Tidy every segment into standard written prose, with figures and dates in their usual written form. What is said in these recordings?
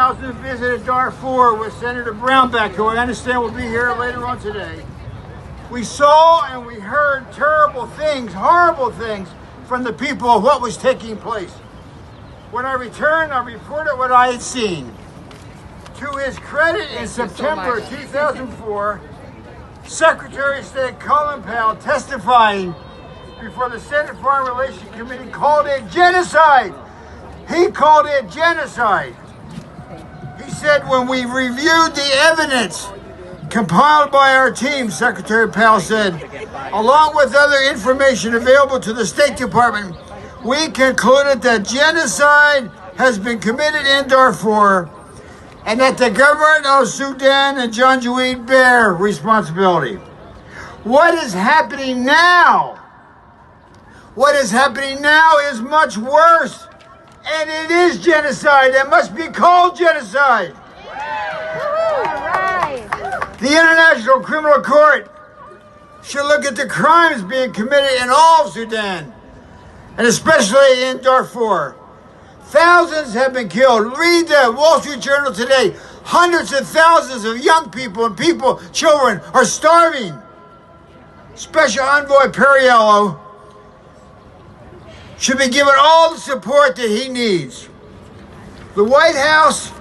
thousands visited Darfur with Senator Brownback, who I understand will be here later on today. We saw and we heard terrible things, horrible things from the people of what was taking place. When I returned, I reported what I had seen. To his credit, in September 2004, Secretary of State Colin Powell, testifying before the Senate Foreign Relations Committee, called it genocide. He called it genocide. He said, when we reviewed the evidence compiled by our team, Secretary Powell said, along with other information available to the State Department, we concluded that genocide has been committed in Darfur and that the government of Sudan and Janjaweed bear responsibility. What is happening now? What is happening now is much worse, and it is genocide. It must be called genocide. The International Criminal Court should look at the crimes being committed in all of Sudan, and especially in Darfur. Thousands have been killed. Read the Wall Street Journal today. Hundreds of thousands of young people and people, children, are starving. Special Envoy Perriello should be given all the support that he needs. The White House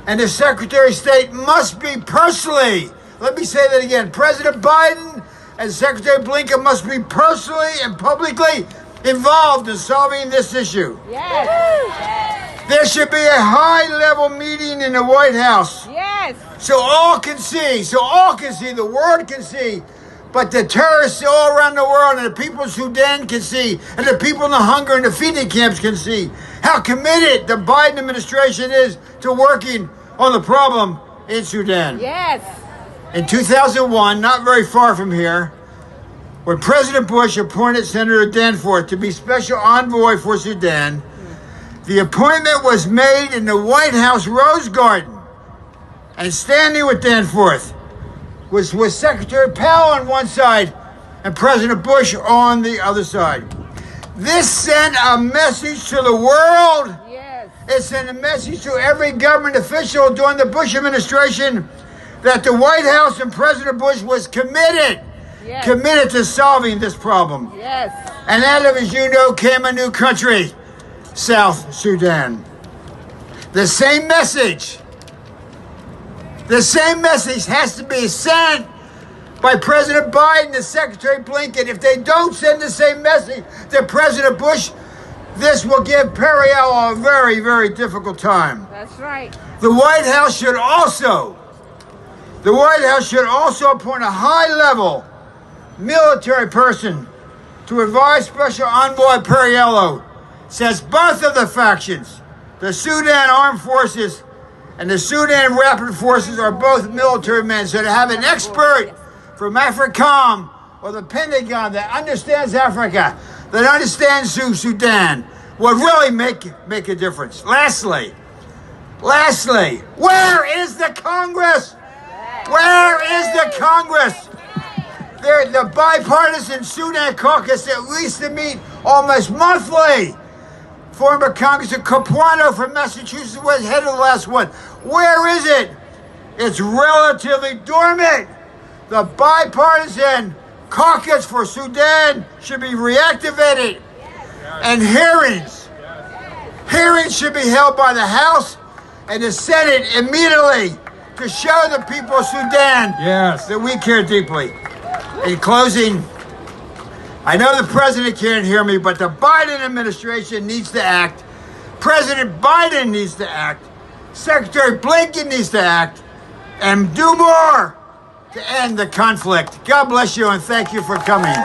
and the Secretary of State must be personally, let me say that again, President Biden and Secretary Blinken must be personally and publicly involved in solving this issue. Yes. There should be a high-level meeting in the White House. Yes. So all can see, the world can see, but the terrorists all around the world and the people of Sudan can see, and the people in the hunger and the feeding camps can see how committed the Biden administration is to working on the problem in Sudan. Yes. In 2001, not very far from here, when President Bush appointed Senator Danforth to be special envoy for Sudan, the appointment was made in the White House Rose Garden, and standing with Danforth was Secretary Powell on one side and President Bush on the other side. This sent a message to the world. Yes. It sent a message to every government official during the Bush administration that the White House and President Bush was committed, Yes. committed to solving this problem. Yes. And out of, as you know, came a new country, South Sudan. The same message has to be sent by President Biden and Secretary Blinken. If they don't send the same message to President Bush, this will give Perriello a very, very difficult time. That's right. The White House should also appoint a high-level military person to advise Special Envoy Perriello, since both of the factions, the Sudan Armed Forces and the Sudan Rapid Forces, are both military men. So to have an expert from AFRICOM or the Pentagon that understands Africa, that understands Sudan, would really make a difference. Lastly, where is the Congress? Where is the Congress? The bipartisan Sudan caucus at least to meet almost monthly. Former Congressman Capuano from Massachusetts was head of the last one. Where is it? It's relatively dormant. The bipartisan caucus for Sudan should be reactivated. And hearings should be held by the House and the Senate immediately to show the people of Sudan that we care deeply. In closing, I know the president can't hear me, but the Biden administration needs to act. President Biden needs to act. Secretary Blinken needs to act and do more to end the conflict. God bless you and thank you for coming.